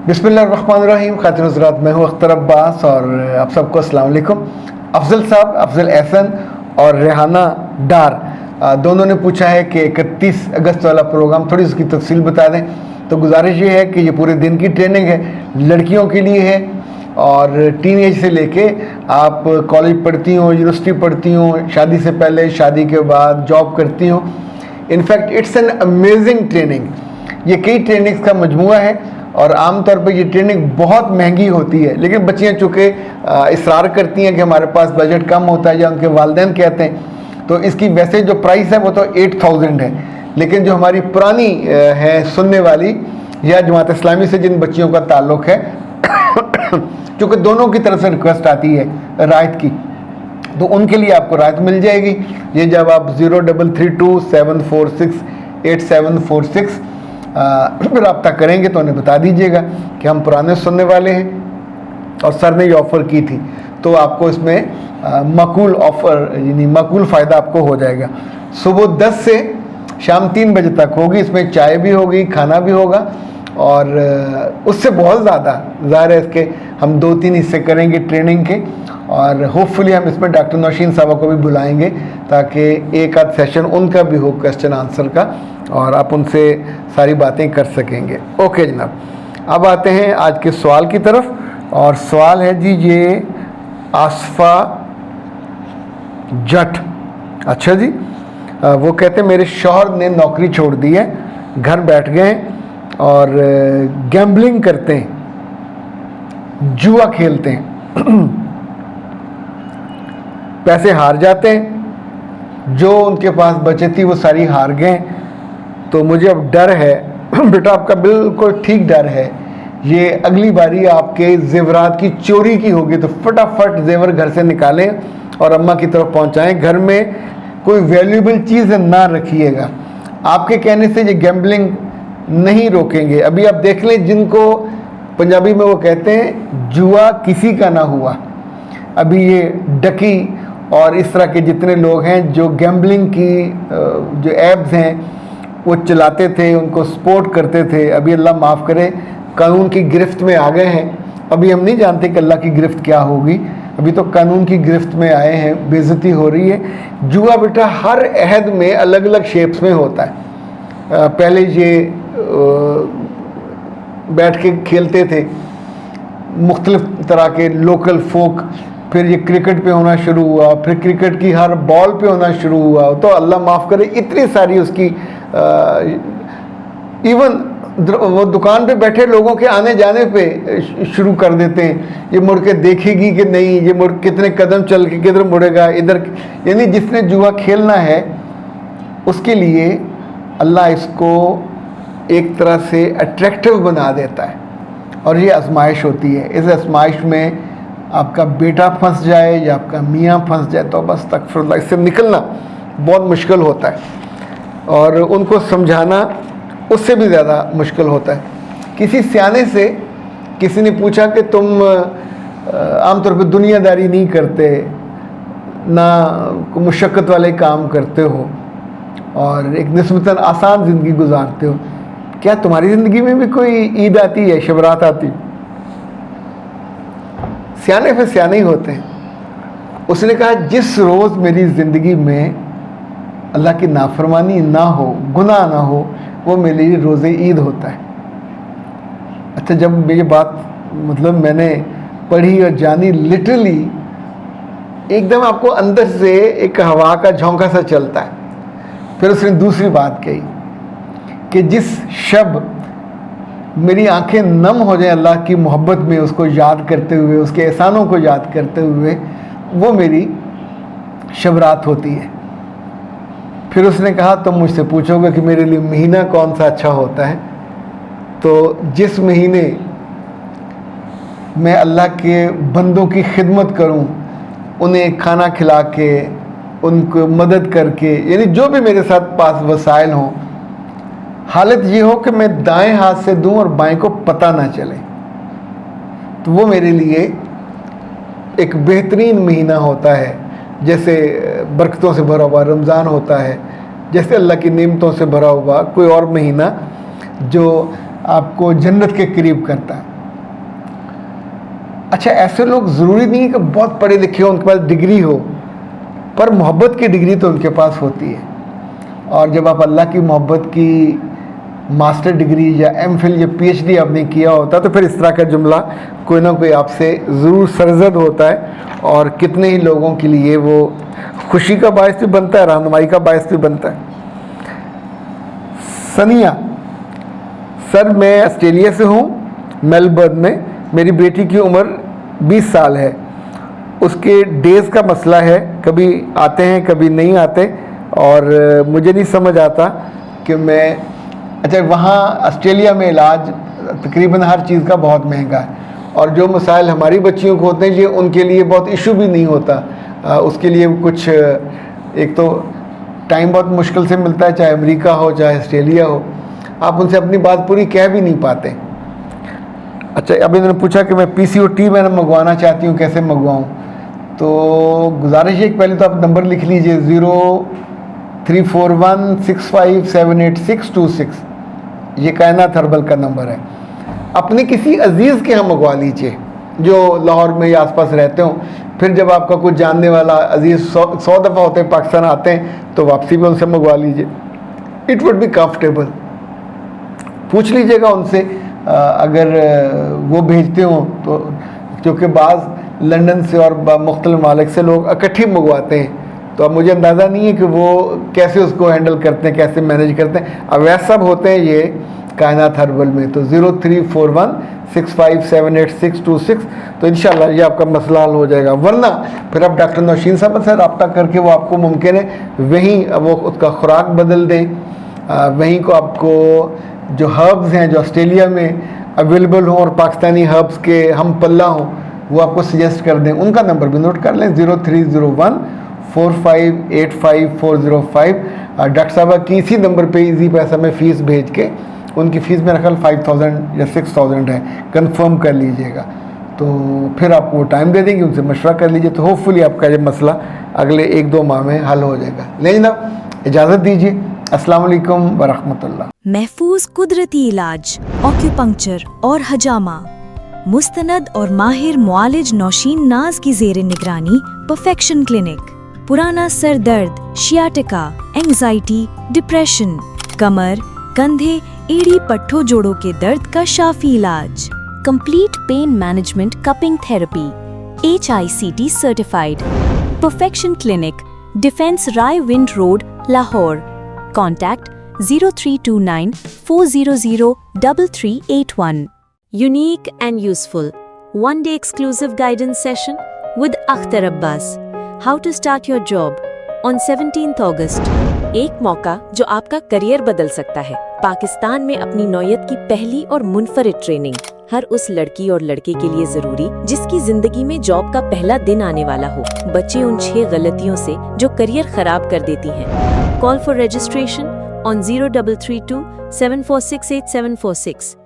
बिस्मिल्लाहिर्रहमानिर्रहीम। खातिन हज़रात, मैं हूँ अख्तर अब्बास और आप सबको अस्सलाम वालेकुम। अफजल साहब, अफजल एहसन और रेहाना डार दोनों ने पूछा है कि 31 अगस्त वाला प्रोग्राम थोड़ी उसकी तफसील बता दें। तो गुजारिश ये है कि ये पूरे दिन की ट्रेनिंग है, लड़कियों के लिए है और टीन एज से लेके आप कॉलेज पढ़ती हो, यूनिवर्सिटी पढ़ती हो, शादी से पहले, शादी के बाद, जॉब करती हो। In fact it's an amazing training. ये कई ट्रेनिंग्स का मजमूआ है और आमतौर पर ये ट्रेनिंग बहुत महंगी होती है, लेकिन बच्चियाँ चूँकि इसरार करती हैं कि हमारे पास बजट कम होता है या उनके वालिदैन कहते हैं, तो इसकी वैसे जो प्राइस है वो तो 8000 है। लेकिन जो हमारी पुरानी है सुनने वाली या जमात इस्लामी से जिन बच्चियों का ताल्लुक़ है, चूँकि दोनों की तरफ से रिक्वेस्ट आती है रायत की, तो उनके लिए आपको रायत मिल जाएगी। ये जब आप 033274684746 रब्ता करेंगे तो उन्हें बता दीजिएगा कि हम पुराने सुनने वाले हैं और सर ने ये ऑफ़र की थी, तो आपको इसमें माकूल ऑफ़र यानी माकूल फ़ायदा आपको हो जाएगा। सुबह 10 से शाम 3 बजे तक होगी। इसमें चाय भी होगी, खाना भी होगा और उससे बहुत ज़्यादा ज़ाहिर है इसके हम 2-3 हिस्से करेंगे ट्रेनिंग के और होपफुली हम इसमें डॉक्टर नौशीन साहबा को भी बुलाएंगे ताकि एक आध सेशन उनका भी हो क्वेश्चन आंसर का और आप उनसे सारी बातें कर सकेंगे। ओके जनाब, अब आते हैं आज के सवाल की तरफ और सवाल है जी ये आसफ़ा जट। अच्छा जी, वो कहते हैं मेरे शौहर ने नौकरी छोड़ दी है, घर बैठ गए और गैम्बलिंग करते हैं, जुआ खेलते हैं, पैसे हार जाते हैं, जो उनके पास बचे थी वो सारी हार गए। तो मुझे अब डर है। बेटा आपका बिल्कुल ठीक डर है। ये अगली बारी आपके जेवरात की चोरी की होगी तो फटाफट जेवर घर से निकालें और अम्मा की तरफ पहुंचाएं। घर में कोई वैल्यूएबल चीज़ ना रखिएगा। आपके कहने से ये गैम्बलिंग नहीं रोकेंगे। अभी आप देख लें, जिनको पंजाबी में वो कहते हैं जुआ किसी का ना हुआ, अभी ये डकी और इस तरह के जितने लोग हैं जो गैम्बलिंग की जो ऐप्स हैं वो चलाते थे, उनको सपोर्ट करते थे, अभी अल्लाह माफ़ करे कानून की गिरफ्त में आ गए हैं। अभी हम नहीं जानते कि अल्लाह की गिरफ्त क्या होगी, अभी तो कानून की गिरफ्त में आए हैं, बेइज्जती हो रही है। जुआ बेटा हर अहद में अलग अलग शेप्स में होता है। पहले ये बैठ के खेलते थे मुख्तलिफ तरह के लोकल फोक, फिर ये क्रिकेट पे होना शुरू हुआ, फिर क्रिकेट की हर बॉल पे होना शुरू हुआ। तो अल्लाह माफ़ करे इतनी सारी उसकी इवन वो दुकान पे बैठे लोगों के आने जाने पे शुरू कर देते हैं। ये मुड़ के देखेगी कि नहीं, ये मुड़ कितने कदम चल के किधर मुड़ेगा, इधर। यानी जिसने जुआ खेलना है उसके लिए अल्लाह इसको एक तरह से अट्रैक्टिव बना देता है और ये आजमाइश होती है। इस आजमाइश में आपका बेटा फंस जाए या आपका मियाँ फंस जाए तो बस तकफिरुल्लाह, इससे निकलना बहुत मुश्किल होता है और उनको समझाना उससे भी ज़्यादा मुश्किल होता है। किसी सियाने से किसी ने पूछा कि तुम आमतौर पर दुनियादारी नहीं करते, ना मुशक्क़त वाले काम करते हो और एक निस्बतन आसान ज़िंदगी गुजारते हो, क्या तुम्हारी ज़िंदगी में भी कोई ईद आती है, शबरात आती? सियाने फिर सियाने ही होते हैं। उसने कहा जिस रोज़ मेरी ज़िंदगी में अल्लाह की नाफरमानी ना हो, गुनाह ना हो, वो मेरे लिए रोज़े ईद होता है। अच्छा, जब ये बात मतलब मैंने पढ़ी और जानी, लिटरली एकदम आपको अंदर से एक हवा का झोंका सा चलता है। फिर उसने दूसरी बात कही कि जिस शब मेरी आंखें नम हो जाएं अल्लाह की मोहब्बत में, उसको याद करते हुए, उसके एहसानों को याद करते हुए, वो मेरी शब रात होती है। फिर उसने कहा तुम मुझसे पूछोगे कि मेरे लिए महीना कौन सा अच्छा होता है, तो जिस महीने मैं अल्लाह के बंदों की खिदमत करूं, उन्हें खाना खिला के, उनको मदद करके, यानी जो भी मेरे साथ पास वसाइल हों, हालत ये हो कि मैं दाएं हाथ से दूं और बाएं को पता ना चले, तो वो मेरे लिए एक बेहतरीन महीना होता है। जैसे बरकतों से भरा हुआ रमज़ान होता है, जैसे अल्लाह की नेमतों से भरा हुआ कोई और महीना जो आपको जन्नत के करीब करता है। अच्छा, ऐसे लोग ज़रूरी नहीं है कि बहुत पढ़े लिखे हो, उनके पास डिग्री हो, पर मोहब्बत की डिग्री तो उनके पास होती है। और जब आप अल्लाह की मोहब्बत की मास्टर डिग्री या एमफिल या पीएचडी आपने किया होता तो फिर इस तरह का जुमला कोई ना कोई आपसे ज़रूर सरजद होता है, और कितने ही लोगों के लिए वो खुशी का बायस भी बनता है, रहनुमाई का बायस भी बनता है। सनिया, सर मैं ऑस्ट्रेलिया से हूँ, मेलबर्न में। मेरी बेटी की उम्र 20 साल है। उसके डेज़ का मसला है, कभी आते हैं कभी नहीं आते, और मुझे नहीं समझ आता कि मैं, अच्छा वहाँ ऑस्ट्रेलिया में इलाज तकरीबन हर चीज़ का बहुत महंगा है, और जो मसाइल हमारी बच्चियों को होते हैं ये उनके लिए बहुत इशू भी नहीं होता। उसके लिए कुछ, एक तो टाइम बहुत मुश्किल से मिलता है, चाहे अमेरिका हो चाहे ऑस्ट्रेलिया हो, आप उनसे अपनी बात पूरी कह भी नहीं पाते। अच्छा, अभी इन्होंने पूछा कि मैं PCOT मैंने मंगवाना चाहती हूँ, कैसे मंगवाऊँ? तो गुजारिश है कि पहले तो आप नंबर लिख लीजिए 0341657826, ये कायनात हर्बल का नंबर है। अपने किसी अजीज़ के यहाँ मंगवा लीजिए जो लाहौर में या आसपास रहते हों। फिर जब आपका कुछ जानने वाला अजीज़ 100 दफ़ा होते हैं पाकिस्तान आते हैं तो वापसी में उनसे मंगवा लीजिए, इट वुड बी कंफर्टेबल। पूछ लीजिएगा उनसे अगर वो भेजते हों तो, क्योंकि बाज़ लंदन से और मुख्तलिफ ममालिक से लोग इकट्ठी मंगवाते हैं, तो अब मुझे अंदाज़ा नहीं है कि वो कैसे उसको हैंडल करते हैं, कैसे मैनेज करते हैं। अवैध सब होते हैं ये कायनात हर्बल में। तो 0341657826, तो इंशाल्लाह ये आपका मसला हल हो जाएगा। वरना फिर आप डॉक्टर नौशीन साहब से रब्ता करके वो आपको मुमकिन है वहीं वो उसका खुराक बदल दें, वहीं को आपको जो हर्ब्स हैं जो ऑस्ट्रेलिया में अवेलेबल हों और पाकिस्तानी हर्ब्स के हम पल्ला हों वो आपको सजेस्ट कर दें। उनका नंबर भी नोट कर लें 030145854005। डॉक्टर साहबा की इसी नंबर पे इजी पैसा में फ़ीस भेज के, उनकी फ़ीस मेरा ख्याल 5000 या 6000 है, कंफर्म कर लीजिएगा। तो फिर आपको वो टाइम दे देंगे, उनसे मशवरा कर लीजिए, तो होपफुली आपका ये मसला अगले 1-2 माह में हल हो जाएगा। लेकिन जनाब इजाज़त दीजिए, अस्सलाम वालेकुम वरहमतुल्लाह। महफूज कुदरती इलाज, ऑक्यूपंक्चर और हजामा, मुस्तनद और माहिर मुआलिज नौशीन नाज की ज़ेरे निगरानी परफेक्शन क्लिनिक। पुराना सर दर्द, शियाटिका, एंजाइटी, डिप्रेशन, कमर, कंधे, एड़ी पट्ठों जोड़ों के दर्द का शाफी इलाज। Complete pain management cupping therapy, HICT certified. Perfection clinic, defence Raiwind road, Lahore. Contact 0329400381. Unique and useful one-day exclusive guidance session with Akhtar Abbas. How to start your job on 17th August. एक मौका जो आपका career बदल सकता है। पाकिस्तान में अपनी नौयत की पहली और मुनफरिद ट्रेनिंग हर उस लड़की और लड़के के लिए जरूरी जिसकी जिंदगी में जॉब का पहला दिन आने वाला हो। बच्चे उन 6 गलतियों से जो करियर खराब कर देती हैं। Call for registration on 0332 7468 746.